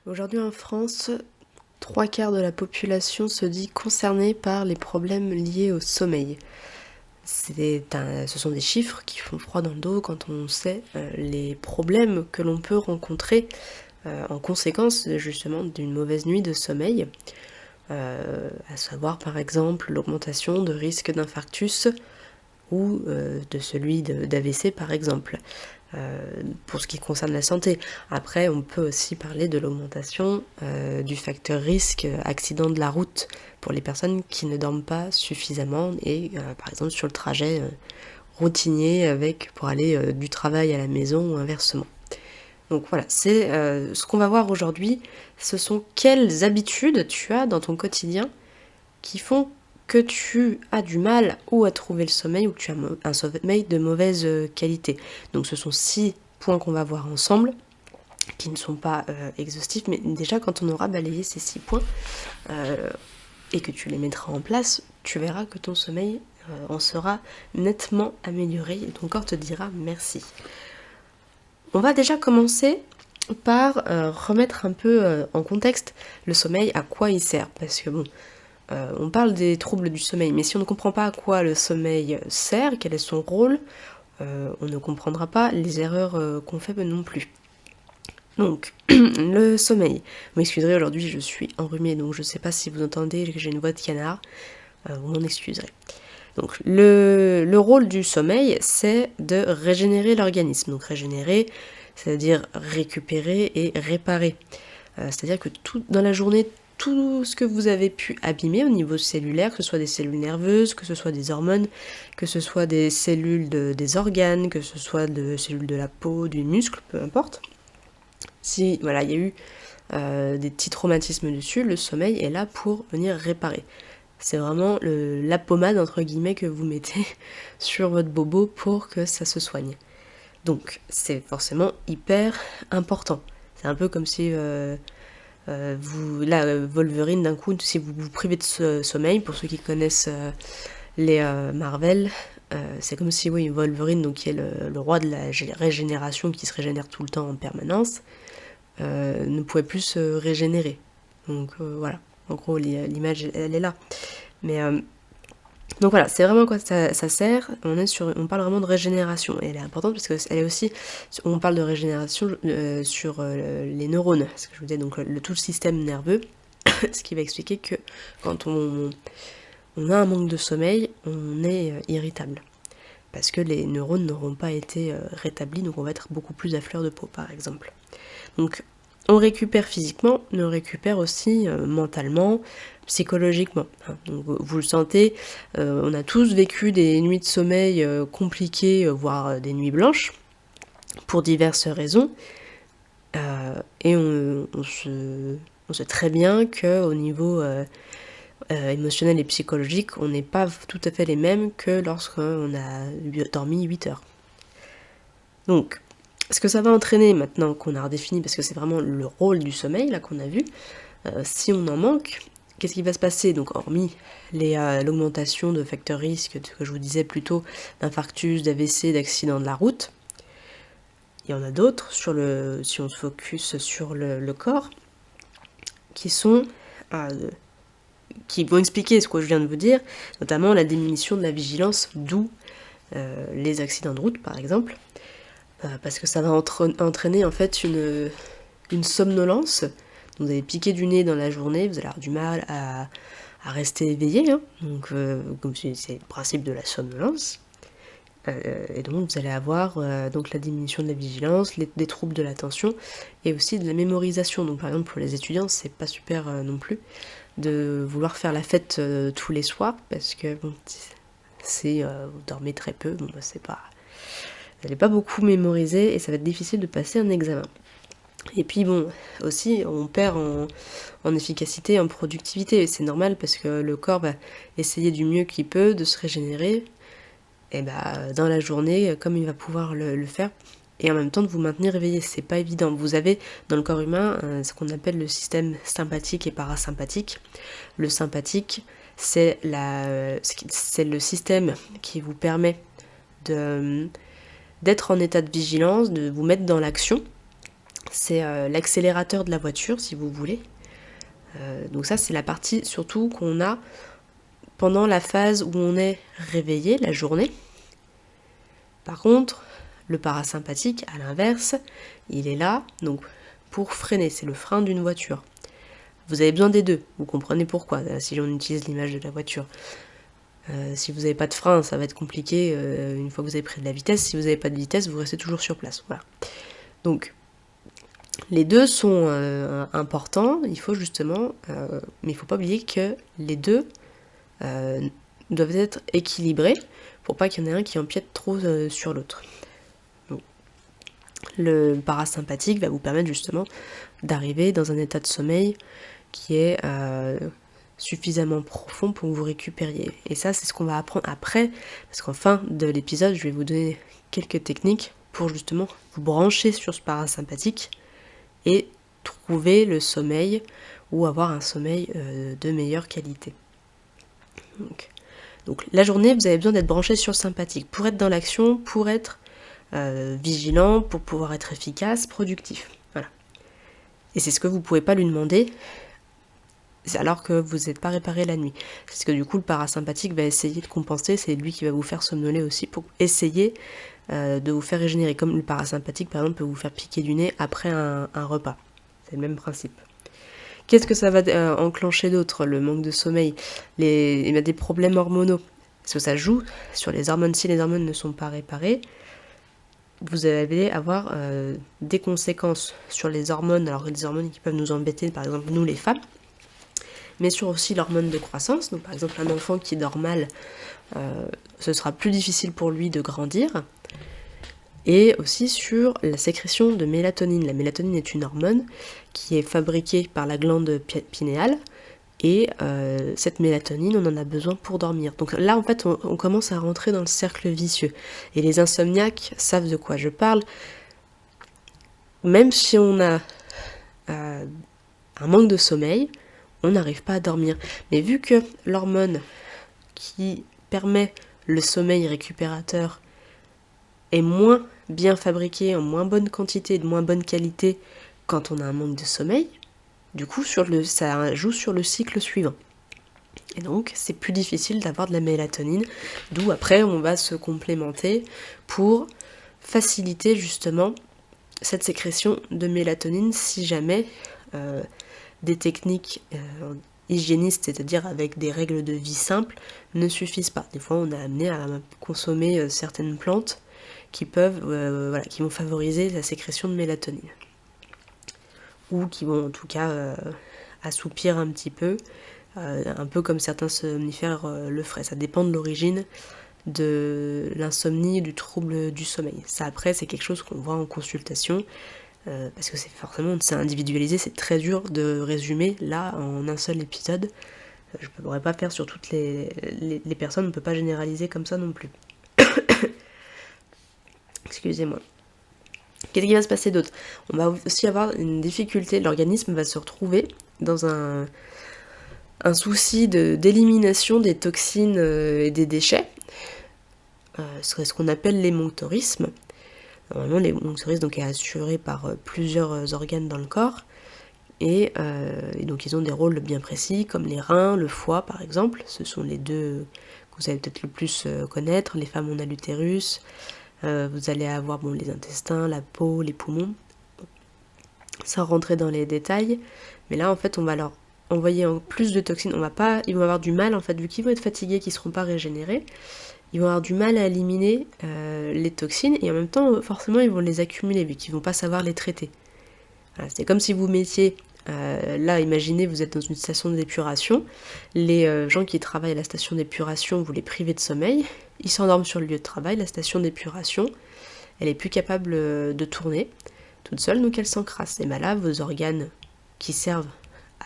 Aujourd'hui en France, 3 quarts de la population se dit concernée par les problèmes liés au sommeil. Ce sont des chiffres qui font froid dans le dos quand on sait les problèmes que l'on peut rencontrer en conséquence justement d'une mauvaise nuit de sommeil, à savoir par exemple l'augmentation de risque d'infarctus ou de celui d'AVC par exemple, pour ce qui concerne la santé. Après, on peut aussi parler de l'augmentation du facteur risque accident de la route pour les personnes qui ne dorment pas suffisamment et par exemple sur le trajet routinier pour aller du travail à la maison ou inversement. Donc voilà, c'est ce qu'on va voir aujourd'hui. Ce sont quelles habitudes tu as dans ton quotidien qui font que tu as du mal ou à trouver le sommeil ou que tu as un sommeil de mauvaise qualité. Donc ce sont 6 points qu'on va voir ensemble, qui ne sont pas exhaustifs, mais déjà quand on aura balayé ces 6 points et que tu les mettras en place, tu verras que ton sommeil en sera nettement amélioré et ton corps te dira merci. On va déjà commencer par remettre un peu en contexte le sommeil, à quoi il sert, parce que bon, on parle des troubles du sommeil, mais si on ne comprend pas à quoi le sommeil sert, quel est son rôle, on ne comprendra pas les erreurs qu'on fait non plus. Donc, le sommeil. Vous m'excuserez, aujourd'hui je suis enrhumée, donc je ne sais pas si vous entendez que j'ai une voix de canard, vous m'en excuserez. Donc, le rôle du sommeil, c'est de régénérer l'organisme. Donc, régénérer, c'est-à-dire récupérer et réparer. C'est-à-dire que dans la journée, tout ce que vous avez pu abîmer au niveau cellulaire, que ce soit des cellules nerveuses, que ce soit des hormones, que ce soit des cellules des organes, que ce soit des cellules de la peau, du muscle, peu importe. Si voilà, il y a eu des petits traumatismes dessus, le sommeil est là pour venir réparer. C'est vraiment la pommade entre guillemets que vous mettez sur votre bobo pour que ça se soigne. Donc c'est forcément hyper important. C'est un peu comme si Wolverine d'un coup, si vous vous privez de sommeil, pour ceux qui connaissent les Marvel, c'est comme si Wolverine, donc qui est le roi de la régénération, qui se régénère tout le temps en permanence, ne pouvait plus se régénérer. Donc voilà, en gros l'image elle est là. Mais donc voilà, c'est vraiment quoi ça sert. On parle vraiment de régénération et elle est importante parce que elle est aussi, on parle de régénération sur les neurones, ce que je vous disais, donc tout le système nerveux, ce qui va expliquer que quand on a un manque de sommeil, on est irritable parce que les neurones n'auront pas été rétablis, donc on va être beaucoup plus à fleur de peau par exemple. Donc on récupère physiquement, mais on récupère aussi mentalement, psychologiquement. Donc, vous le sentez, on a tous vécu des nuits de sommeil compliquées, voire des nuits blanches, pour diverses raisons. Et on sait très bien qu'au niveau émotionnel et psychologique, on n'est pas tout à fait les mêmes que lorsqu'on a dormi 8 heures. Donc, ce que ça va entraîner maintenant qu'on a redéfini, parce que c'est vraiment le rôle du sommeil là qu'on a vu, si on en manque, qu'est-ce qui va se passer? Donc hormis l'augmentation de facteurs risques que je vous disais plus tôt, d'infarctus, d'AVC, d'accident de la route, il y en a d'autres si on se focus sur le corps, qui vont expliquer ce que je viens de vous dire, notamment la diminution de la vigilance, d'où les accidents de route par exemple. Parce que ça va entraîner en fait une somnolence. Vous allez piquer du nez dans la journée, vous allez avoir du mal à rester éveillé, hein. Donc comme c'est le principe de la somnolence. Et donc vous allez avoir donc la diminution de la vigilance, des troubles de l'attention et aussi de la mémorisation. Donc par exemple pour les étudiants, c'est pas super non plus de vouloir faire la fête tous les soirs parce que bon, vous dormez très peu, bon bah c'est pas. Vous n'allez pas beaucoup mémoriser et ça va être difficile de passer un examen. Et puis bon, aussi on perd en efficacité, en productivité, et c'est normal parce que le corps va essayer du mieux qu'il peut de se régénérer, et dans la journée, comme il va pouvoir le faire, et en même temps de vous maintenir éveillé, c'est pas évident. Vous avez dans le corps humain ce qu'on appelle le système sympathique et parasympathique. Le sympathique, c'est le système qui vous permet d'être en état de vigilance, de vous mettre dans l'action. c'est l'accélérateur de la voiture, si vous voulez. Donc ça, c'est la partie surtout qu'on a pendant la phase où on est réveillé, la journée. Par contre, le parasympathique, à l'inverse, il est là donc pour freiner, c'est le frein d'une voiture. Vous avez besoin des deux, vous comprenez pourquoi, si on utilise l'image de la voiture. Si vous n'avez pas de frein, ça va être compliqué une fois que vous avez pris de la vitesse. Si vous n'avez pas de vitesse, vous restez toujours sur place. Voilà. Donc, les deux sont importants, il faut justement, mais il ne faut pas oublier que les deux doivent être équilibrés pour pas qu'il y en ait un qui empiète trop sur l'autre. Donc, le parasympathique va vous permettre justement d'arriver dans un état de sommeil qui est suffisamment profond pour que vous récupériez. Et ça, c'est ce qu'on va apprendre après, parce qu'en fin de l'épisode, je vais vous donner quelques techniques pour justement vous brancher sur ce parasympathique et trouver le sommeil ou avoir un sommeil de meilleure qualité. Donc la journée, vous avez besoin d'être branché sur le sympathique pour être dans l'action, pour être vigilant, pour pouvoir être efficace, productif. Voilà. Et c'est ce que vous ne pouvez pas lui demander alors que vous n'êtes pas réparé la nuit. C'est ce que du coup le parasympathique va essayer de compenser, c'est lui qui va vous faire somnoler aussi pour essayer de vous faire régénérer. Comme le parasympathique par exemple peut vous faire piquer du nez après un repas. C'est le même principe. Qu'est-ce que ça va enclencher d'autre, le manque de sommeil, il y a des problèmes hormonaux, parce que ça joue sur les hormones. Si les hormones ne sont pas réparées, vous allez avoir des conséquences sur les hormones, alors des hormones qui peuvent nous embêter, par exemple nous les femmes, mais sur aussi l'hormone de croissance. Donc par exemple un enfant qui dort mal, ce sera plus difficile pour lui de grandir. Et aussi sur la sécrétion de mélatonine. La mélatonine est une hormone qui est fabriquée par la glande pinéale, et cette mélatonine, on en a besoin pour dormir. Donc là, en fait, on commence à rentrer dans le cercle vicieux. Et les insomniaques savent de quoi je parle. Même si on a un manque de sommeil, on n'arrive pas à dormir. Mais vu que l'hormone qui permet le sommeil récupérateur est moins bien fabriquée, en moins bonne quantité, de moins bonne qualité quand on a un manque de sommeil, du coup ça joue sur le cycle suivant. Et donc c'est plus difficile d'avoir de la mélatonine, d'où après on va se complémenter pour faciliter justement cette sécrétion de mélatonine si jamais des techniques hygiénistes, c'est-à-dire avec des règles de vie simples, ne suffisent pas. Des fois on est amené à consommer certaines plantes qui vont favoriser la sécrétion de mélatonine. Ou qui vont en tout cas assoupir un petit peu, un peu comme certains somnifères le feraient. Ça dépend de l'origine de l'insomnie, du trouble du sommeil. Ça après c'est quelque chose qu'on voit en consultation, parce que c'est individualisé, c'est très dur de résumer là en un seul épisode. Je ne pourrais pas faire sur toutes les personnes, on ne peut pas généraliser comme ça non plus. Excusez-moi. Qu'est-ce qui va se passer d'autre? On va aussi avoir une difficulté, l'organisme va se retrouver dans un souci d'élimination des toxines et des déchets. Ce serait ce qu'on appelle l'émonctorisme. Normalement, l'émonctorisme est assuré par plusieurs organes dans le corps. Et donc ils ont des rôles bien précis, comme les reins, le foie par exemple. Ce sont les deux que vous allez peut-être le plus connaître. Les femmes, on a l'utérus. Vous allez avoir les intestins, la peau, les poumons. Sans rentrer dans les détails. Mais là, en fait, on va leur envoyer plus de toxines. Ils vont avoir du mal, en fait, vu qu'ils vont être fatigués, qu'ils ne seront pas régénérés. Ils vont avoir du mal à éliminer les toxines. Et en même temps, forcément, ils vont les accumuler, vu qu'ils ne vont pas savoir les traiter. Voilà, c'est comme si vous mettiez... là, imaginez, vous êtes dans une station d'épuration. Les gens qui travaillent à la station d'épuration, vous les privez de sommeil. Ils s'endorment sur le lieu de travail. La station d'épuration, elle est plus capable de tourner toute seule, donc elle s'encrasse. Et bien là, vos organes qui servent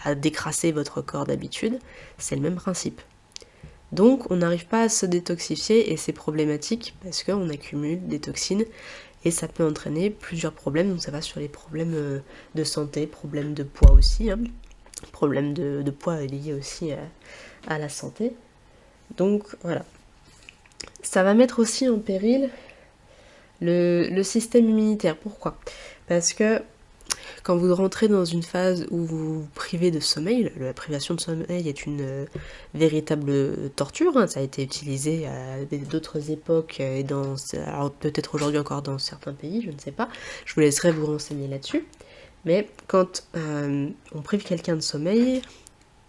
à décrasser votre corps d'habitude, c'est le même principe. Donc, on n'arrive pas à se détoxifier et c'est problématique parce qu'on accumule des toxines. Et ça peut entraîner plusieurs problèmes, donc ça va sur les problèmes de santé, problèmes de poids aussi, problèmes de poids liés aussi à la santé. Donc voilà. Ça va mettre aussi en péril le système immunitaire. Pourquoi? Parce que quand vous rentrez dans une phase où vous vous privez de sommeil, la privation de sommeil est une véritable torture, hein, ça a été utilisé à d'autres époques et alors peut-être aujourd'hui encore dans certains pays, je ne sais pas, je vous laisserai vous renseigner là-dessus. Mais quand on prive quelqu'un de sommeil,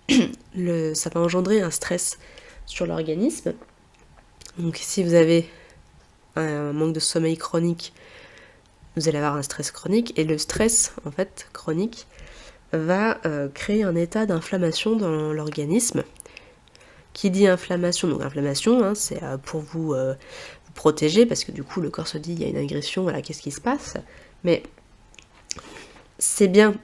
ça va engendrer un stress sur l'organisme. Donc si vous avez un manque de sommeil chronique, vous allez avoir un stress chronique, et le stress en fait chronique va créer un état d'inflammation dans l'organisme. Qui dit inflammation, donc inflammation, hein, c'est pour vous protéger, parce que du coup le corps se dit il y a une agression, voilà, qu'est-ce qui se passe. Mais c'est bien,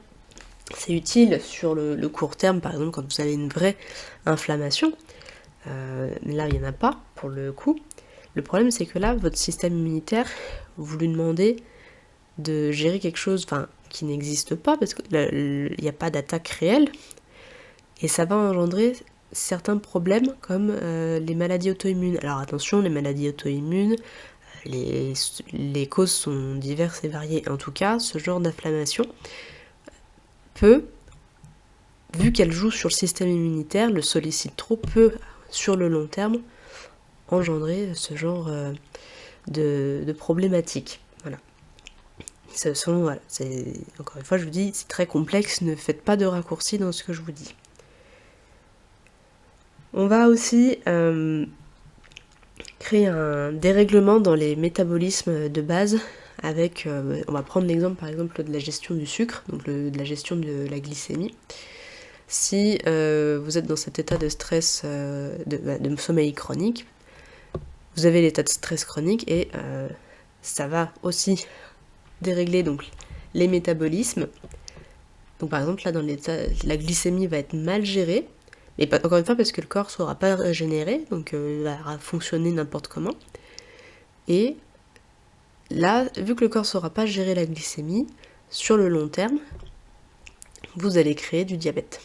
c'est utile sur le court terme, par exemple quand vous avez une vraie inflammation. Là il n'y en a pas pour le coup. Le problème c'est que là votre système immunitaire, vous lui demandez de gérer quelque chose qui n'existe pas, parce qu'il n'y a pas d'attaque réelle, et ça va engendrer certains problèmes comme les maladies auto-immunes. Alors attention, les maladies auto-immunes, les causes sont diverses et variées. En tout cas, ce genre d'inflammation peut, vu qu'elle joue sur le système immunitaire, le sollicite trop, peut, sur le long terme, engendrer ce genre de problématiques. Voilà. Encore une fois, je vous dis, c'est très complexe, ne faites pas de raccourcis dans ce que je vous dis. On va aussi créer un dérèglement dans les métabolismes de base avec, on va prendre l'exemple par exemple de la gestion du sucre, donc de la gestion de la glycémie. Si vous êtes dans cet état de stress, de sommeil chronique, vous avez l'état de stress chronique et ça va aussi dérégler donc les métabolismes. Donc par exemple là dans l'état, la glycémie va être mal gérée, mais encore une fois parce que le corps ne saura pas régénérer, donc il va fonctionner n'importe comment. Et là, vu que le corps ne saura pas gérer la glycémie, sur le long terme, vous allez créer du diabète.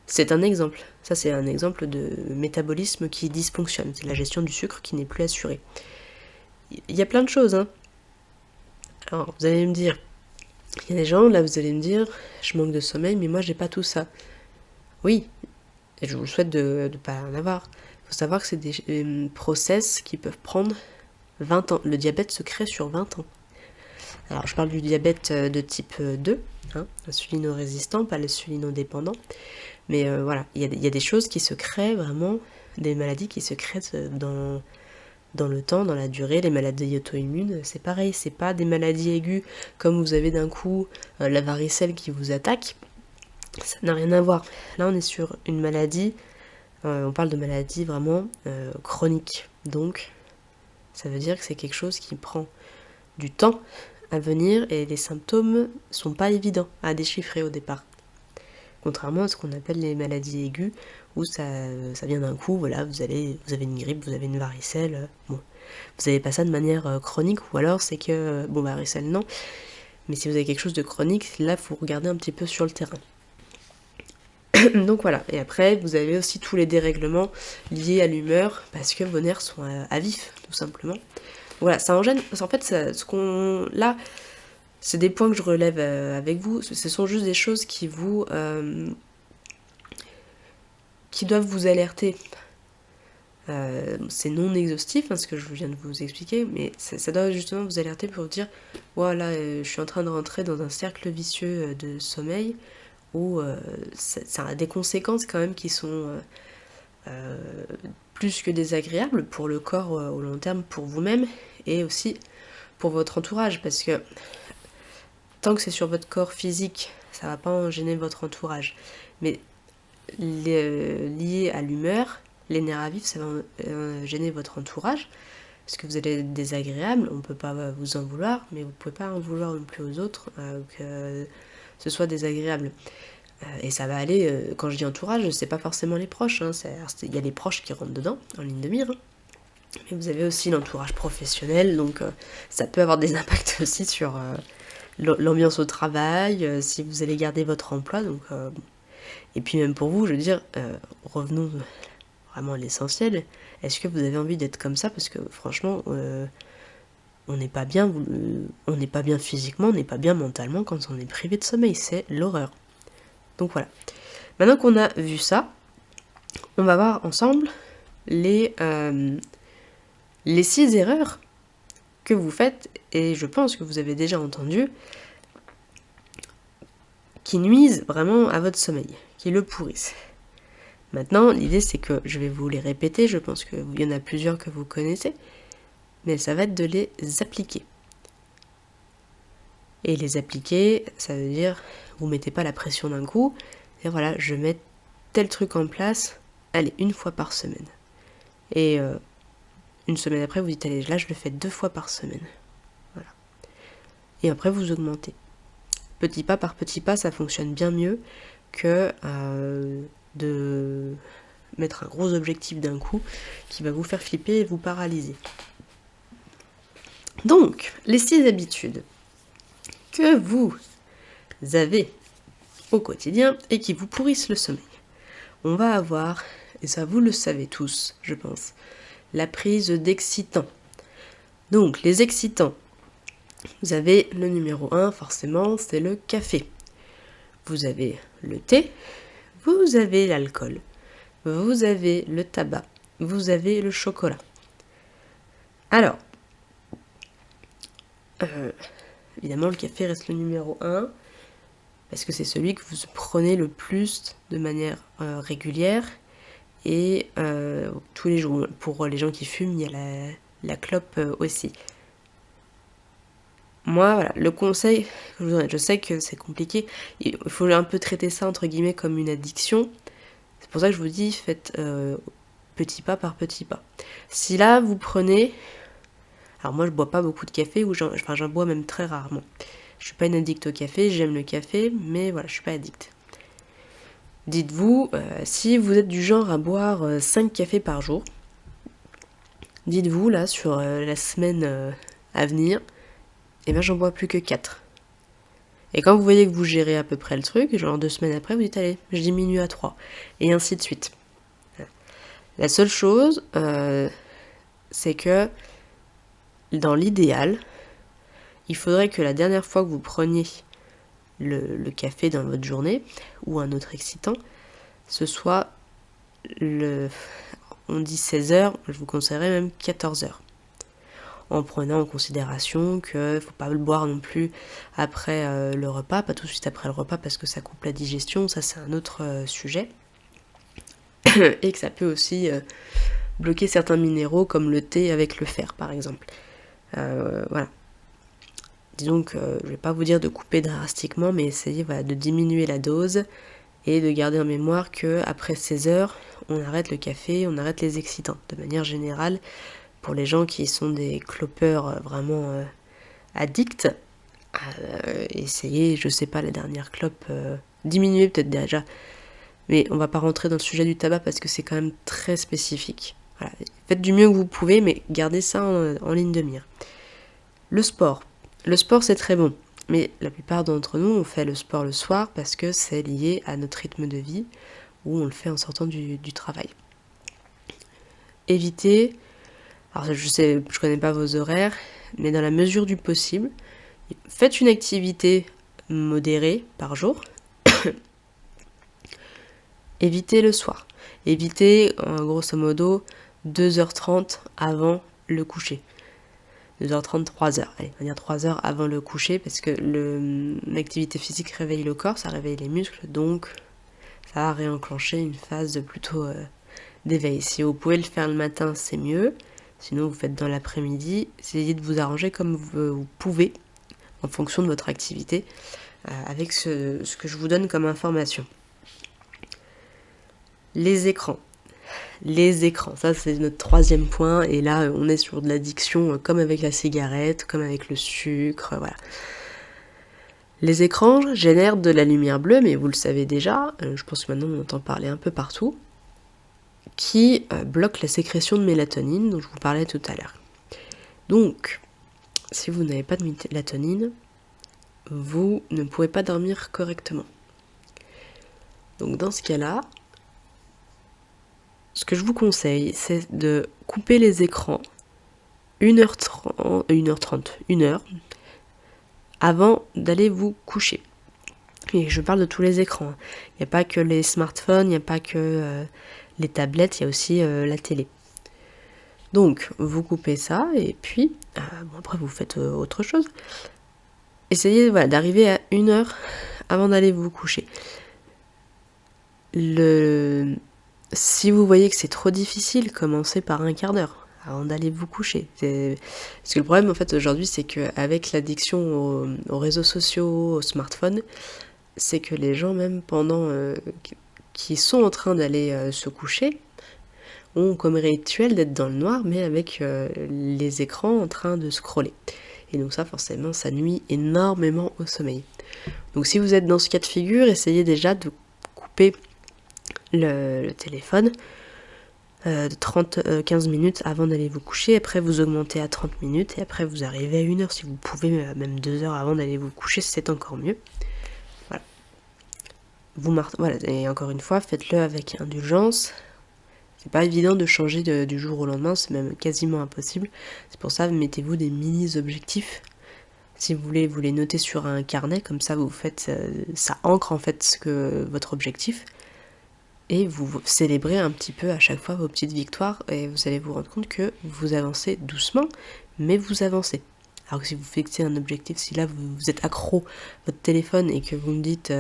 C'est un exemple. Ça, c'est un exemple de métabolisme qui dysfonctionne. C'est la gestion du sucre qui n'est plus assurée. Il y a plein de choses, hein. Alors, vous allez me dire, il y a des gens, là, vous allez me dire, je manque de sommeil, mais moi, j'ai pas tout ça. Oui, et je vous souhaite de ne pas en avoir. Il faut savoir que c'est des process qui peuvent prendre 20 ans. Le diabète se crée sur 20 ans. Alors, je parle du diabète de type 2, hein, insulino-résistant, pas l'insulino-dépendant. Mais voilà, il y a des choses qui se créent vraiment, des maladies qui se créent dans le temps, dans la durée. Les maladies auto-immunes, c'est pareil, c'est pas des maladies aiguës comme vous avez d'un coup la varicelle qui vous attaque. Ça n'a rien à voir. Là, on est sur une maladie, on parle de maladie vraiment chronique. Donc, ça veut dire que c'est quelque chose qui prend du temps à venir et les symptômes sont pas évidents à déchiffrer au départ. Contrairement à ce qu'on appelle les maladies aiguës, où ça vient d'un coup, voilà, vous avez une grippe, vous avez une varicelle, bon, vous n'avez pas ça de manière chronique, ou alors c'est que, bon, varicelle non, mais si vous avez quelque chose de chronique, là, il faut regarder un petit peu sur le terrain. Donc voilà, et après, vous avez aussi tous les dérèglements liés à l'humeur, parce que vos nerfs sont à vif, tout simplement. Voilà, ça en gêne, en fait, là, c'est des points que je relève avec vous, ce sont juste des choses qui doivent vous alerter. C'est non exhaustif, hein, ce que je viens de vous expliquer, mais ça doit justement vous alerter pour vous dire, voilà, je suis en train de rentrer dans un cercle vicieux de sommeil, où ça a des conséquences quand même qui sont plus que désagréables pour le corps au long terme, pour vous-même, et aussi pour votre entourage, parce que tant que c'est sur votre corps physique, ça va pas en gêner votre entourage. Mais lié à l'humeur, les nerfs à vif, ça va gêner votre entourage, parce que vous allez être désagréable, on peut pas vous en vouloir, mais vous pouvez pas en vouloir non plus aux autres que ce soit désagréable. Et ça va aller, quand je dis entourage, c'est pas forcément les proches, hein, il y a les proches qui rentrent dedans, en ligne de mire, hein. Mais vous avez aussi l'entourage professionnel, donc ça peut avoir des impacts aussi sur l'ambiance au travail, si vous allez garder votre emploi, donc bon. Et puis même pour vous, je veux dire, revenons vraiment à l'essentiel, est-ce que vous avez envie d'être comme ça? Parce que franchement, on n'est pas bien, on n'est pas bien physiquement, on n'est pas bien mentalement quand on est privé de sommeil, c'est l'horreur. Donc voilà. Maintenant qu'on a vu ça, on va voir ensemble les 6 erreurs que vous faites, et je pense que vous avez déjà entendu, qui nuisent vraiment à votre sommeil, qui le pourrissent. Maintenant, l'idée c'est que je vais vous les répéter, je pense qu'il y en a plusieurs que vous connaissez, mais ça va être de les appliquer. Et les appliquer, ça veut dire, vous mettez pas la pression d'un coup, et voilà, je mets tel truc en place, allez, 1 fois par semaine. Et une semaine après, vous dites, allez, là je le fais 2 fois par semaine. Voilà. Et après, vous augmentez. Petit pas par petit pas, ça fonctionne bien mieux que de mettre un gros objectif d'un coup qui va vous faire flipper et vous paralyser. Donc, les 6 habitudes que vous avez au quotidien et qui vous pourrissent le sommeil. On va avoir, et ça vous le savez tous, je pense, la prise d'excitants. Donc, les excitants, vous avez le numéro 1, forcément, c'est le café. Vous avez le thé, vous avez l'alcool, vous avez le tabac, vous avez le chocolat. Alors, évidemment, le café reste le numéro 1, parce que c'est celui que vous prenez le plus de manière régulière et tous les jours. Pour les gens qui fument, il y a la clope aussi. Moi, voilà, le conseil que je vous donne, je sais que c'est compliqué, il faut un peu traiter ça entre guillemets comme une addiction. C'est pour ça que je vous dis, faites petit pas par petit pas. Si là, vous prenez... Alors moi, je bois pas beaucoup de café, ou j'en bois même très rarement. Je suis pas une addict au café, j'aime le café, mais voilà, je suis pas addict. Dites-vous, si vous êtes du genre à boire 5 cafés par jour, dites-vous là, sur la semaine à venir, et bien j'en bois plus que 4. Et quand vous voyez que vous gérez à peu près le truc, genre 2 semaines après, vous dites allez, je diminue à 3. Et ainsi de suite. La seule chose, c'est que dans l'idéal, il faudrait que la dernière fois que vous preniez le café dans votre journée, ou un autre excitant, ce soit on dit 16 heures, je vous conseillerais même 14 heures. En prenant en considération qu'il ne faut pas le boire non plus après le repas, pas tout de suite après le repas parce que ça coupe la digestion, ça c'est un autre sujet. Et que ça peut aussi bloquer certains minéraux comme le thé avec le fer par exemple. Voilà. Disons que je ne vais pas vous dire de couper drastiquement, mais essayez de diminuer la dose et de garder en mémoire qu'après 16 heures, on arrête le café, on arrête les excitants. De manière générale, pour les gens qui sont des clopeurs vraiment addicts, essayez, je sais pas, la dernière clope, diminuer peut-être déjà. Mais on va pas rentrer dans le sujet du tabac parce que c'est quand même très spécifique. Voilà. Faites du mieux que vous pouvez, mais gardez ça en ligne de mire. Le sport. Le sport, c'est très bon. Mais la plupart d'entre nous, on fait le sport le soir parce que c'est lié à notre rythme de vie ou on le fait en sortant du travail. Évitez, alors je connais pas vos horaires, mais dans la mesure du possible, faites une activité modérée par jour. Évitez le soir. Évitez, grosso modo, 2h30 avant le coucher. 2h30, 3h. Allez, on va dire 3h avant le coucher parce que l'activité physique réveille le corps, ça réveille les muscles, donc ça va réenclencher une phase plutôt d'éveil. Si vous pouvez le faire le matin, c'est mieux. Sinon, vous faites dans l'après-midi. Essayez de vous arranger comme vous pouvez en fonction de votre activité avec ce que je vous donne comme information. Les écrans. Les écrans, ça c'est notre 3e point, et là on est sur de l'addiction comme avec la cigarette, comme avec le sucre, voilà. Les écrans génèrent de la lumière bleue, mais vous le savez déjà, je pense que maintenant on entend parler un peu partout, qui bloque la sécrétion de mélatonine dont je vous parlais tout à l'heure. Donc, si vous n'avez pas de mélatonine, vous ne pourrez pas dormir correctement. Donc dans ce cas-là, ce que je vous conseille, c'est de couper les écrans 1h30, 1h30, 1 heure avant d'aller vous coucher. Et je parle de tous les écrans. Il n'y a pas que les smartphones, il n'y a pas que les tablettes, il y a aussi la télé. Donc, vous coupez ça et puis, après vous faites autre chose. Essayez d'arriver à 1 heure avant d'aller vous coucher. Si vous voyez que c'est trop difficile, commencez par un quart d'heure avant d'aller vous coucher. Parce que le problème en fait aujourd'hui, c'est qu'avec l'addiction aux réseaux sociaux, aux smartphones, c'est que les gens même pendant qui sont en train d'aller se coucher ont comme rituel d'être dans le noir, mais avec les écrans en train de scroller. Et donc ça forcément ça nuit énormément au sommeil. Donc si vous êtes dans ce cas de figure, essayez déjà de couper le téléphone de 15 minutes avant d'aller vous coucher. Après vous augmentez à 30 minutes et après vous arrivez à 1 heure si vous pouvez, même 2 heures avant d'aller vous coucher, c'est encore mieux. Voilà, et encore une fois, faites-le avec indulgence. C'est pas évident de changer du jour au lendemain, c'est même quasiment impossible. C'est pour ça, mettez-vous des mini-objectifs. Si vous voulez, vous les notez sur un carnet, comme ça vous faites, ça ancre en fait votre objectif. Et vous célébrez un petit peu à chaque fois vos petites victoires et vous allez vous rendre compte que vous avancez doucement, mais vous avancez. Alors que si vous fixez un objectif, si là vous êtes accro à votre téléphone et que vous me dites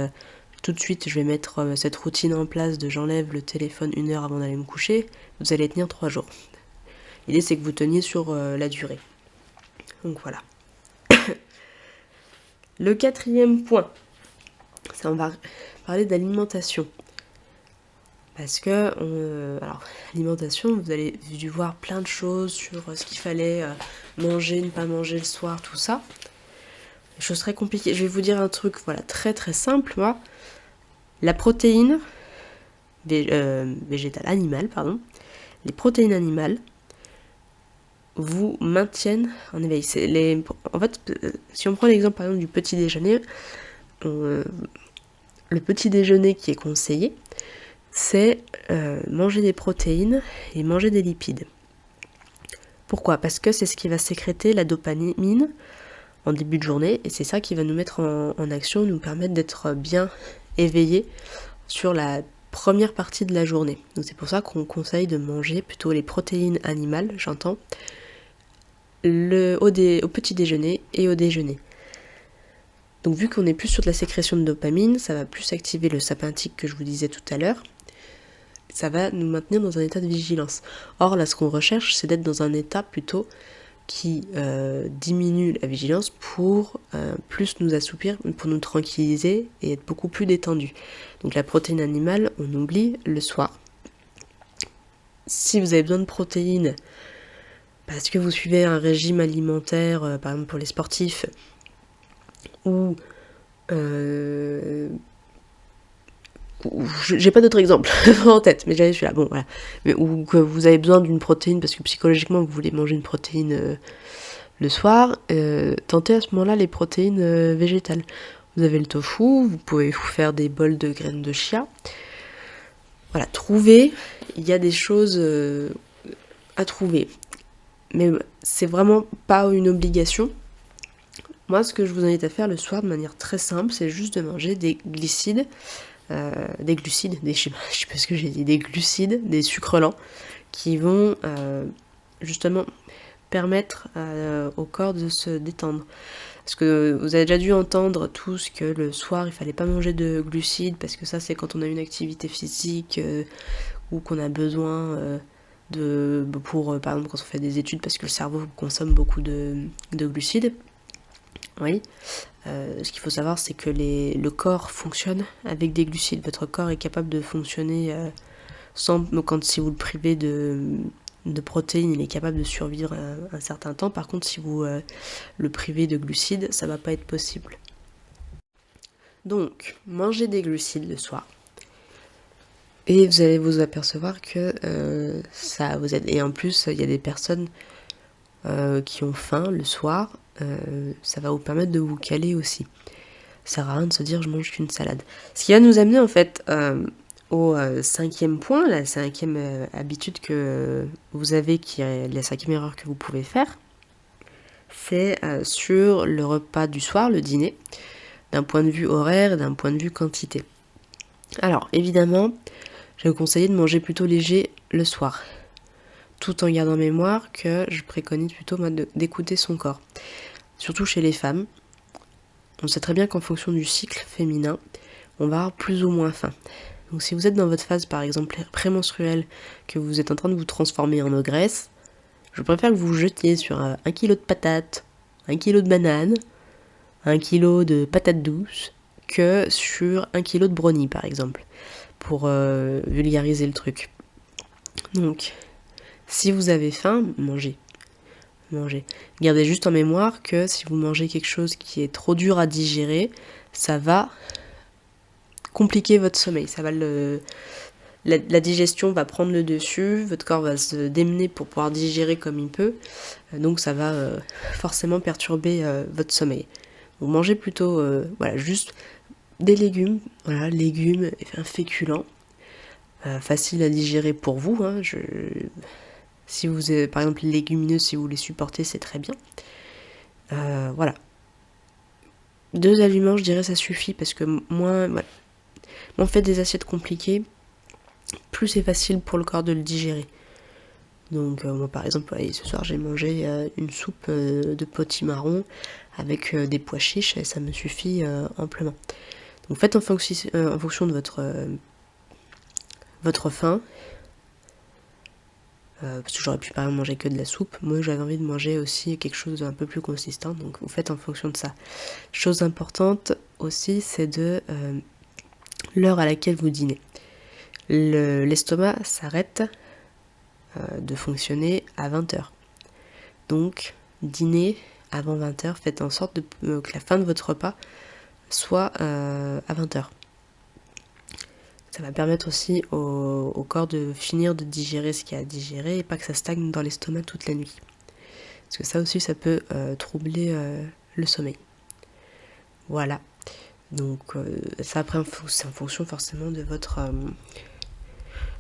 tout de suite je vais mettre cette routine en place de j'enlève le téléphone 1 heure avant d'aller me coucher, vous allez tenir 3 jours. L'idée c'est que vous teniez sur la durée. Donc voilà. Le 4e point, ça on va parler d'alimentation. Parce que, alors, l'alimentation, vous avez dû voir plein de choses sur ce qu'il fallait manger, ne pas manger le soir, tout ça. Des choses très compliquées. Je vais vous dire un truc, voilà, très très simple, moi. La protéine végétale, animale, pardon. Les protéines animales vous maintiennent en éveil. En fait, si on prend l'exemple par exemple du petit déjeuner, le petit déjeuner qui est conseillé, c'est manger des protéines et manger des lipides. Pourquoi ? Parce que c'est ce qui va sécréter la dopamine en début de journée et c'est ça qui va nous mettre en action, nous permettre d'être bien éveillés sur la première partie de la journée. Donc c'est pour ça qu'on conseille de manger plutôt les protéines animales, j'entends, au petit déjeuner et au déjeuner. Donc vu qu'on est plus sur de la sécrétion de dopamine, ça va plus activer le sympathique que je vous disais tout à l'heure. Ça va nous maintenir dans un état de vigilance. Or là ce qu'on recherche c'est d'être dans un état plutôt qui diminue la vigilance pour plus nous assoupir, pour nous tranquilliser et être beaucoup plus détendu. Donc la protéine animale, on oublie le soir. Si vous avez besoin de protéines parce que vous suivez un régime alimentaire, par exemple pour les sportifs, ou j'ai pas d'autres exemples en tête, mais j'avais celui-là, bon voilà. Ou que vous avez besoin d'une protéine parce que psychologiquement vous voulez manger une protéine le soir, tentez à ce moment-là les protéines végétales. Vous avez le tofu, vous pouvez vous faire des bols de graines de chia. Voilà, trouvez, il y a des choses à trouver. Mais c'est vraiment pas une obligation. Moi, ce que je vous invite à faire le soir de manière très simple, c'est juste de manger des glucides, je sais pas ce que j'ai dit, des glucides, des sucres lents, qui vont justement permettre au corps de se détendre. Parce que vous avez déjà dû entendre tous que le soir il fallait pas manger de glucides parce que ça c'est quand on a une activité physique ou qu'on a besoin pour par exemple quand on fait des études parce que le cerveau consomme beaucoup de glucides. Oui. Ce qu'il faut savoir c'est que le corps fonctionne avec des glucides. Votre corps est capable de fonctionner si vous le privez de protéines, il est capable de survivre un certain temps. Par contre, si vous le privez de glucides, ça va pas être possible. Donc, mangez des glucides le soir. Et vous allez vous apercevoir que ça vous aide. Et en plus, il y a des personnes qui ont faim le soir. Ça va vous permettre de vous caler aussi. Ça sert à rien de se dire je mange qu'une salade. Ce qui va nous amener en fait au 5e point, la 5e habitude que vous avez, qui est la 5e erreur que vous pouvez faire, c'est sur le repas du soir, le dîner, d'un point de vue horaire et d'un point de vue quantité. Alors évidemment, je vais vous conseiller de manger plutôt léger le soir, tout en gardant en mémoire que je préconise plutôt d'écouter son corps. Surtout chez les femmes, on sait très bien qu'en fonction du cycle féminin, on va avoir plus ou moins faim. Donc si vous êtes dans votre phase par exemple prémenstruelle, que vous êtes en train de vous transformer en ogresse, je préfère que vous vous jetiez sur 1 kg de patates, 1 kg de bananes, 1 kg de patates douces, que sur 1 kg de brownie par exemple, pour vulgariser le truc. Donc, si vous avez faim, mangez. Gardez juste en mémoire que si vous mangez quelque chose qui est trop dur à digérer, ça va compliquer votre sommeil. Ça va la digestion va prendre le dessus, votre corps va se démener pour pouvoir digérer comme il peut, donc ça va forcément perturber votre sommeil. Donc mangez plutôt juste des légumes, légumes et féculents, facile à digérer pour vous. Si vous avez par exemple les légumineuses, si vous les supportez, c'est très bien. 2 aliments, je dirais, ça suffit, parce que moins on fait des assiettes compliquées, plus c'est facile pour le corps de le digérer. Donc moi par exemple, ce soir j'ai mangé une soupe de potimarron avec des pois chiches et ça me suffit amplement. Donc faites en fonction de votre faim. Parce que j'aurais pu par exemple manger que de la soupe. Moi j'avais envie de manger aussi quelque chose d'un peu plus consistant, donc vous faites en fonction de ça. Chose importante aussi, c'est de l'heure à laquelle vous dînez. L'estomac s'arrête de fonctionner à 20h. Donc, dîner avant 20h, faites en sorte que la fin de votre repas soit à 20h. Ça va permettre aussi au corps de finir de digérer ce qu'il y a à digérer et pas que ça stagne dans l'estomac toute la nuit. Parce que ça aussi, ça peut troubler le sommeil. Voilà. Donc, ça après, c'est en fonction forcément de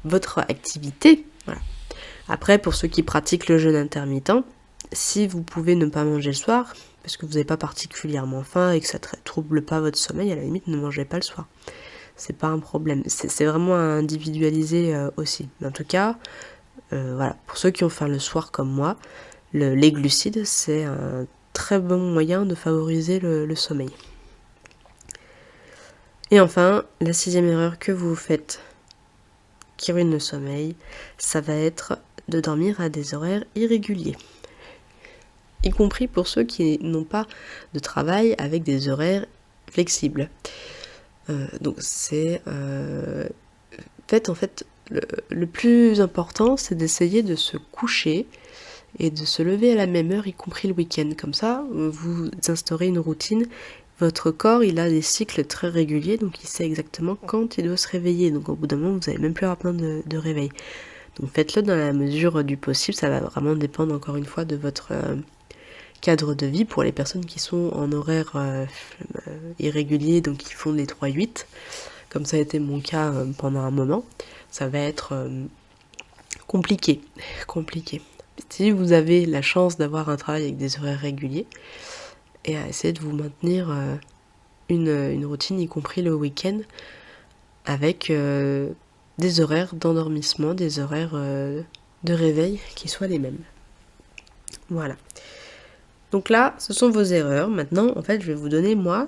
votre activité. Voilà. Après, pour ceux qui pratiquent le jeûne intermittent, si vous pouvez ne pas manger le soir, parce que vous n'avez pas particulièrement faim et que ça ne trouble pas votre sommeil, à la limite, ne mangez pas le soir. C'est pas un problème. C'est vraiment individualisé aussi. Mais en tout cas, pour ceux qui ont faim le soir comme moi, les glucides, c'est un très bon moyen de favoriser le sommeil. Et enfin, la 6e erreur que vous faites qui ruine le sommeil, ça va être de dormir à des horaires irréguliers. Y compris pour ceux qui n'ont pas de travail avec des horaires flexibles. Donc c'est... en fait, le plus important, c'est d'essayer de se coucher et de se lever à la même heure, y compris le week-end. Comme ça, vous instaurez une routine. Votre corps, il a des cycles très réguliers, donc il sait exactement quand il doit se réveiller. Donc au bout d'un moment, vous n'allez même plus avoir besoin de réveil. Donc faites-le dans la mesure du possible. Ça va vraiment dépendre encore une fois de votre cadre de vie. Pour les personnes qui sont en horaire irrégulier, donc qui font les 3-8, comme ça a été mon cas pendant un moment, ça va être compliqué. Si vous avez la chance d'avoir un travail avec des horaires réguliers, et à essayer de vous maintenir une routine, y compris le week-end, avec des horaires d'endormissement, des horaires de réveil qui soient les mêmes. Voilà. Donc là, ce sont vos erreurs. Maintenant, en fait, je vais vous donner, moi,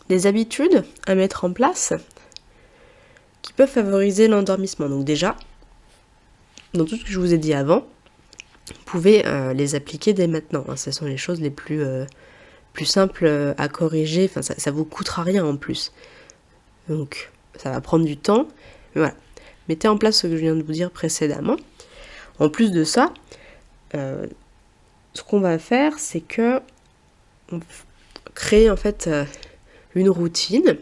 des habitudes à mettre en place qui peuvent favoriser l'endormissement. Donc déjà, dans tout ce que je vous ai dit avant, vous pouvez les appliquer dès maintenant. Ce sont les choses les plus simples à corriger. Enfin, ça vous coûtera rien en plus. Donc, ça va prendre du temps. Mais voilà. Mettez en place ce que je viens de vous dire précédemment. En plus de ça, ce qu'on va faire, c'est que on crée en fait une routine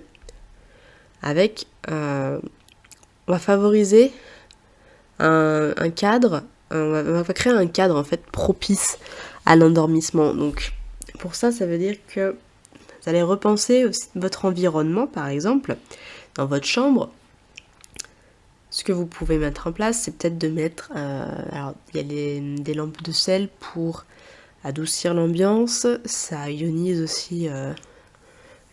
avec... on va favoriser un cadre, on va créer un cadre en fait propice à l'endormissement. Donc pour ça, ça veut dire que vous allez repenser aussi votre environnement, par exemple, dans votre chambre. Ce que vous pouvez mettre en place, c'est peut-être de mettre... alors, il y a des lampes de sel pour adoucir l'ambiance, ça ionise aussi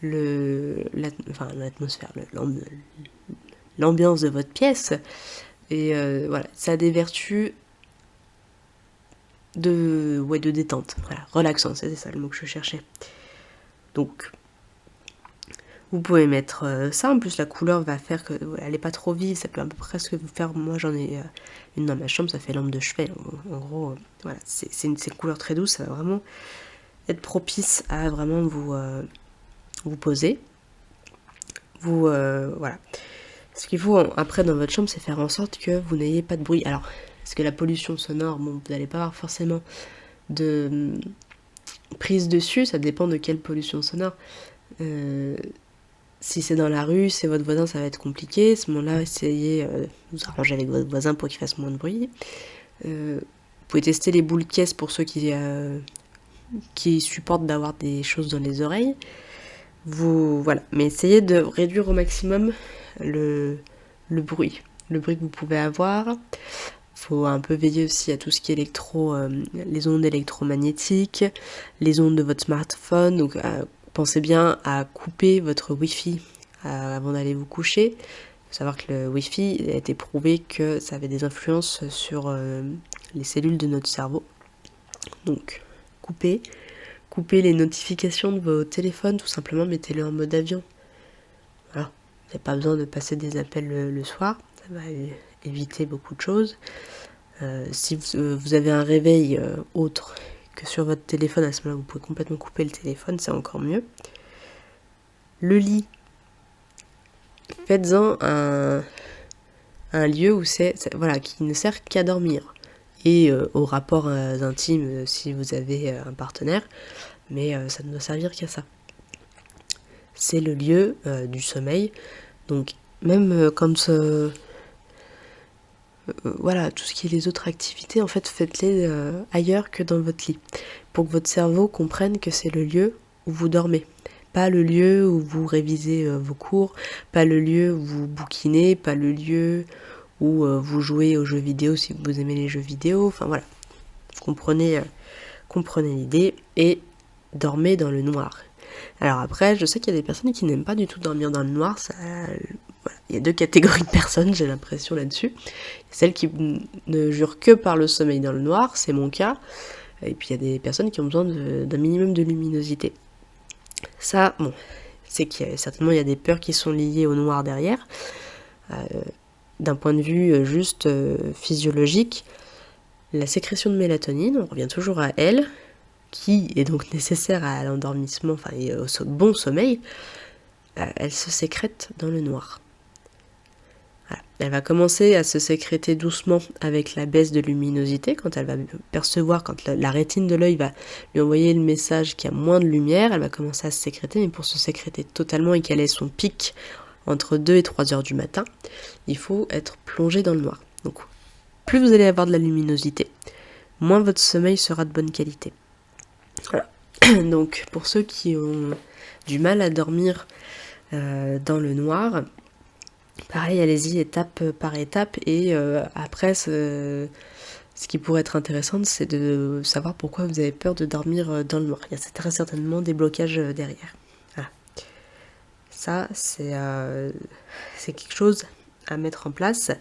l'atmosphère, l'ambiance de votre pièce. Et voilà, ça a des vertus de détente, voilà, relaxant, c'était ça le mot que je cherchais. Donc, vous pouvez mettre ça, en plus la couleur va faire qu'elle n'est pas trop vive, ça peut à peu près ce que vous faire, moi j'en ai une dans ma chambre, ça fait lampe de chevet, en gros, voilà, c'est une couleur très douce, ça va vraiment être propice à vraiment vous poser. Voilà. Ce qu'il faut après dans votre chambre, c'est faire en sorte que vous n'ayez pas de bruit. Alors, parce que la pollution sonore, bon, vous n'allez pas avoir forcément de prise dessus, ça dépend de quelle pollution sonore. Si c'est dans la rue, c'est votre voisin, ça va être compliqué. À ce moment-là, essayez de vous arranger avec votre voisin pour qu'il fasse moins de bruit. Vous pouvez tester les boules caisses pour ceux qui supportent d'avoir des choses dans les oreilles. Voilà, mais essayez de réduire au maximum le bruit que vous pouvez avoir. Faut un peu veiller aussi à tout ce qui est les ondes électromagnétiques, les ondes de votre smartphone. Donc pensez bien à couper votre Wi-Fi avant d'aller vous coucher. Il faut savoir que le Wi-Fi a été prouvé que ça avait des influences sur les cellules de notre cerveau. Donc coupez les notifications de vos téléphones, tout simplement mettez-le en mode avion. Voilà, vous n'avez pas besoin de passer des appels le soir, ça va éviter beaucoup de choses. Si vous avez un réveil autre que sur votre téléphone, à ce moment-là, vous pouvez complètement couper le téléphone, c'est encore mieux. Le lit, faites-en un lieu où qui ne sert qu'à dormir. Et aux rapports intimes si vous avez un partenaire, mais ça ne doit servir qu'à ça. C'est le lieu du sommeil, donc même quand tout ce qui est les autres activités, en fait faites-les ailleurs que dans votre lit, pour que votre cerveau comprenne que c'est le lieu où vous dormez. Pas le lieu où vous révisez vos cours, pas le lieu où vous bouquinez, pas le lieu où vous jouez aux jeux vidéo si vous aimez les jeux vidéo, enfin voilà. Vous comprenez l'idée et dormez dans le noir. Alors après, je sais qu'il y a des personnes qui n'aiment pas du tout dormir dans le noir, il y a deux catégories de personnes, j'ai l'impression là-dessus. Celles qui ne jurent que par le sommeil dans le noir, c'est mon cas, et puis il y a des personnes qui ont besoin d'un minimum de luminosité. Ça, bon, c'est certainement il y a des peurs qui sont liées au noir derrière. D'un point de vue juste physiologique, la sécrétion de mélatonine, on revient toujours à elle, qui est donc nécessaire à l'endormissement, et au bon sommeil, elle se sécrète dans le noir. Voilà. Elle va commencer à se sécréter doucement avec la baisse de luminosité, quand elle va percevoir, quand la rétine de l'œil va lui envoyer le message qu'il y a moins de lumière, elle va commencer à se sécréter, mais pour se sécréter totalement et qu'elle ait son pic entre 2 et 3 heures du matin, il faut être plongé dans le noir. Donc, plus vous allez avoir de la luminosité, moins votre sommeil sera de bonne qualité. Voilà. Donc, pour ceux qui ont du mal à dormir dans le noir, pareil, allez-y étape par étape, et après, ce qui pourrait être intéressant, c'est de savoir pourquoi vous avez peur de dormir dans le noir. Il y a très certainement des blocages derrière. Voilà. Ça, c'est quelque chose à mettre en place.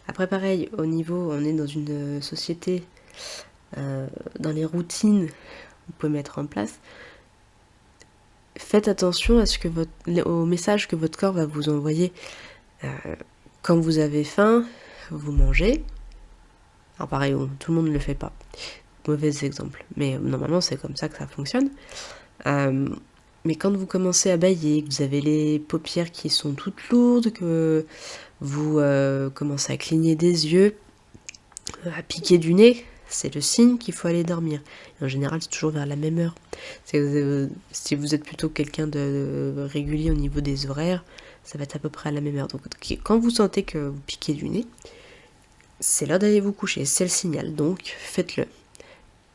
Après, pareil, au niveau, on est dans une société, dans les routines, vous pouvez mettre en place. Faites attention à au message que votre corps va vous envoyer. Quand vous avez faim, vous mangez. Alors pareil, tout le monde ne le fait pas. Mauvais exemple. Mais normalement, c'est comme ça que ça fonctionne. Mais quand vous commencez à bâiller, que vous avez les paupières qui sont toutes lourdes, que vous commencez à cligner des yeux, à piquer du nez, c'est le signe qu'il faut aller dormir. Et en général, c'est toujours vers la même heure. Si vous êtes plutôt quelqu'un de régulier au niveau des horaires, ça va être à peu près à la même heure. Donc quand vous sentez que vous piquez du nez, c'est l'heure d'aller vous coucher, c'est le signal, donc faites-le.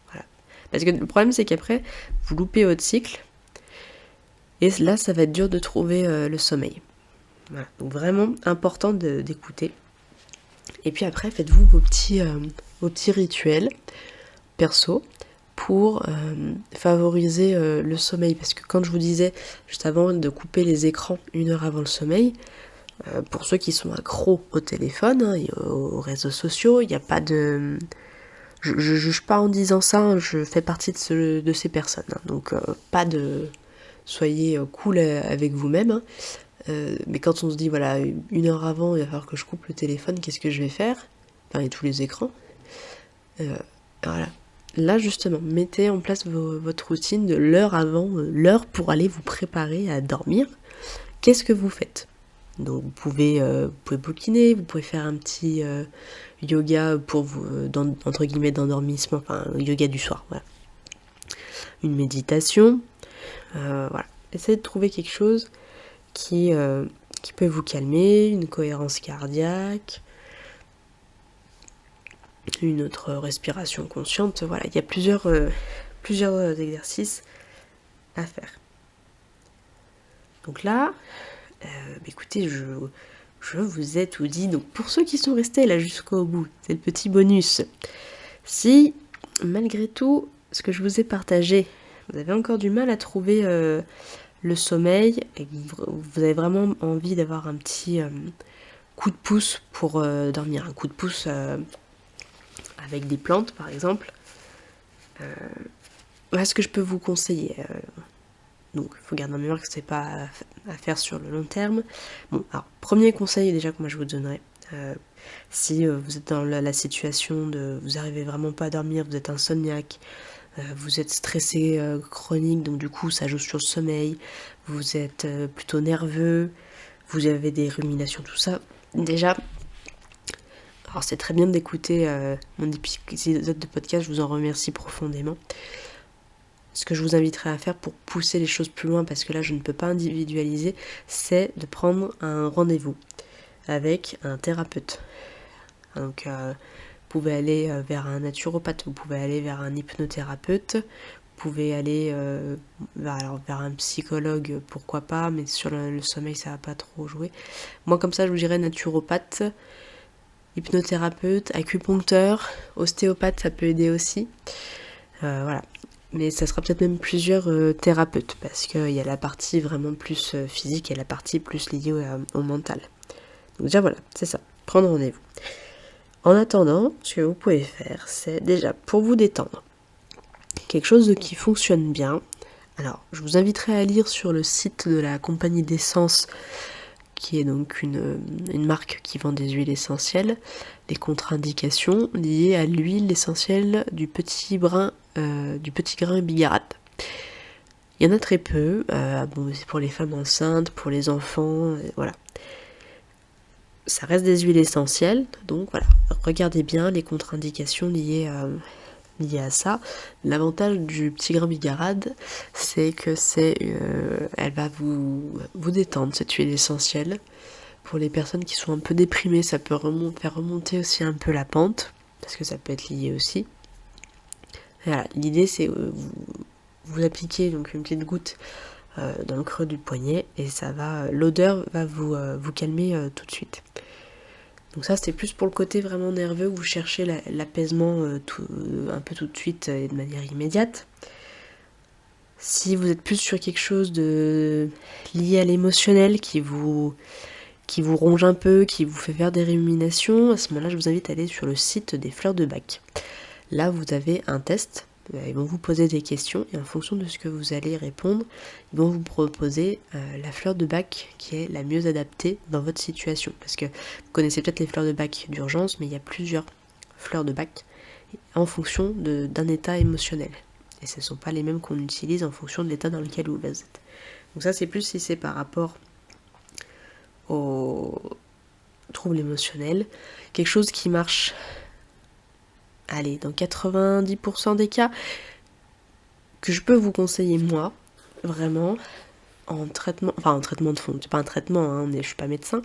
Voilà. Parce que le problème, c'est qu'après, vous loupez votre cycle, et là, ça va être dur de trouver le sommeil. Voilà. Donc vraiment important d'écouter. Et puis après, faites-vous vos petits rituels perso. pour favoriser le sommeil. Parce que quand je vous disais juste avant de couper les écrans 1 heure avant le sommeil, pour ceux qui sont accros au téléphone et aux réseaux sociaux, il n'y a pas de... Je juge pas en disant ça, je fais partie de ces personnes. Donc pas de... Soyez cool avec vous-même. Mais quand on se dit, voilà, 1 heure avant, il va falloir que je coupe le téléphone, qu'est-ce que je vais faire? Enfin, et tous les écrans. Voilà. Là, justement, mettez en place votre routine de l'heure avant, l'heure pour aller vous préparer à dormir. Qu'est-ce que vous faites? Donc, vous pouvez bouquiner, vous pouvez faire un petit yoga pour vous, entre guillemets, d'endormissement, enfin, yoga du soir, voilà. Une méditation, voilà. Essayez de trouver quelque chose qui peut vous calmer, une cohérence cardiaque, une autre respiration consciente. Voilà, il y a plusieurs exercices à faire. Donc là, écoutez, je vous ai tout dit. Donc pour ceux qui sont restés là jusqu'au bout, c'est le petit bonus. Si, malgré tout, ce que je vous ai partagé, vous avez encore du mal à trouver le sommeil et vous avez vraiment envie d'avoir un petit coup de pouce pour dormir, un coup de pouce avec des plantes par exemple, voilà ce que je peux vous conseiller. Donc il faut garder en mémoire que c'est pas à faire sur le long terme. Bon, alors premier conseil déjà que moi je vous donnerais, si vous êtes dans la situation de vous arrivez vraiment pas à dormir, vous êtes insomniaque, vous êtes stressé chronique, donc du coup ça joue sur le sommeil, vous êtes plutôt nerveux, vous avez des ruminations, tout ça. Déjà, alors c'est très bien d'écouter mon épisode de podcast, je vous en remercie profondément. Ce que je vous inviterai à faire pour pousser les choses plus loin, parce que là je ne peux pas individualiser, c'est de prendre un rendez-vous avec un thérapeute. Donc vous pouvez aller vers un naturopathe, vous pouvez aller vers un hypnothérapeute, vous pouvez aller vers un psychologue, pourquoi pas, mais sur le sommeil ça va pas trop jouer. Moi comme ça je vous dirais naturopathe, hypnothérapeute, acupuncteur, ostéopathe ça peut aider aussi. Voilà. Mais ça sera peut-être même plusieurs thérapeutes, parce qu'il y a la partie vraiment plus physique et la partie plus liée au mental. Donc déjà voilà, c'est ça, prendre rendez-vous. En attendant, ce que vous pouvez faire, c'est déjà pour vous détendre, quelque chose qui fonctionne bien. Alors, je vous inviterai à lire sur le site de la compagnie d'essence, qui est donc une marque qui vend des huiles essentielles, les contre-indications liées à l'huile essentielle du petit grain bigarade. Il y en a très peu, c'est pour les femmes enceintes, pour les enfants, voilà. Ça reste des huiles essentielles, donc voilà, regardez bien les contre-indications liées à ça. L'avantage du petit grain bigarade, c'est que elle va vous détendre, cette huile essentielle. Pour les personnes qui sont un peu déprimées, ça peut faire remonter aussi un peu la pente, parce que ça peut être lié aussi. Voilà, l'idée c'est vous appliquez donc une petite goutte dans le creux du poignet et l'odeur va vous calmer tout de suite. Donc ça c'est plus pour le côté vraiment nerveux où vous cherchez l'apaisement un peu tout de suite et de manière immédiate. Si vous êtes plus sur quelque chose de lié à l'émotionnel qui vous ronge un peu, qui vous fait faire des ruminations, à ce moment-là je vous invite à aller sur le site des Fleurs de Bach. Là vous avez un test. Ils vont vous poser des questions et en fonction de ce que vous allez répondre, ils vont vous proposer la fleur de Bach qui est la mieux adaptée dans votre situation. Parce que vous connaissez peut-être les fleurs de Bach d'urgence, mais il y a plusieurs fleurs de Bach en fonction d'un état émotionnel. Et ce ne sont pas les mêmes qu'on utilise en fonction de l'état dans lequel vous êtes. Donc ça c'est plus si c'est par rapport aux troubles émotionnels. Quelque chose qui marche... Allez, dans 90% des cas, que je peux vous conseiller moi, vraiment, en traitement de fond, c'est pas un traitement, je suis pas médecin,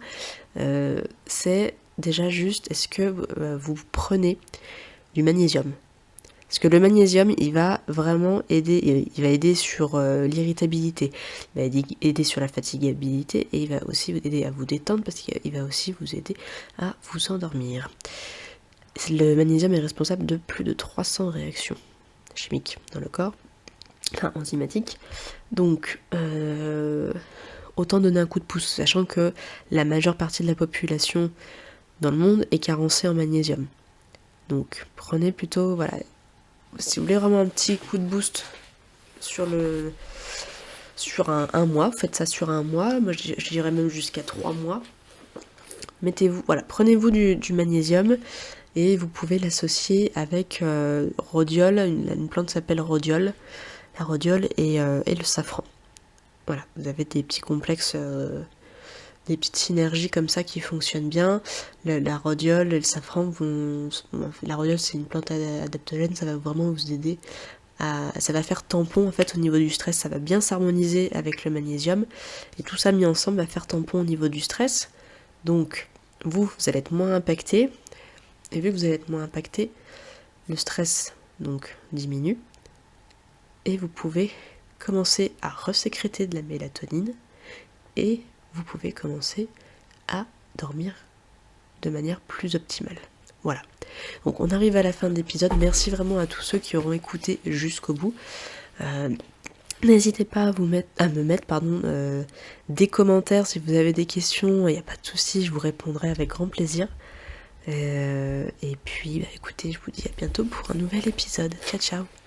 c'est déjà juste, est-ce que vous prenez du magnésium? Parce que le magnésium, il va vraiment aider sur l'irritabilité, il va aider sur la fatigabilité, et il va aussi vous aider à vous détendre, parce qu'il va aussi vous aider à vous endormir. Le magnésium est responsable de plus de 300 réactions chimiques dans le corps, enfin enzymatiques. Donc autant donner un coup de pouce, sachant que la majeure partie de la population dans le monde est carencée en magnésium. Donc prenez plutôt, voilà, si vous voulez vraiment un petit coup de boost sur un mois, faites ça sur un mois, moi je dirais même jusqu'à 3 mois. Mettez-vous, voilà, prenez-vous du magnésium et vous pouvez l'associer avec rhodiole, une plante s'appelle rhodiole, la rhodiole et le safran. Voilà, vous avez des petits complexes, des petites synergies comme ça qui fonctionnent bien. La rhodiole et le safran la rhodiole c'est une plante adaptogène, ça va vraiment vous aider. Ça va faire tampon en fait au niveau du stress, ça va bien s'harmoniser avec le magnésium et tout ça mis ensemble va faire tampon au niveau du stress. Donc vous allez être moins impacté, et vu que vous allez être moins impacté, le stress donc diminue et vous pouvez commencer à resécréter de la mélatonine et vous pouvez commencer à dormir de manière plus optimale. Voilà. Donc on arrive à la fin de l'épisode. Merci vraiment à tous ceux qui auront écouté jusqu'au bout. N'hésitez pas à me mettre des commentaires si vous avez des questions. Il n'y a pas de souci, je vous répondrai avec grand plaisir. Et puis écoutez, je vous dis à bientôt pour un nouvel épisode. Ciao ciao.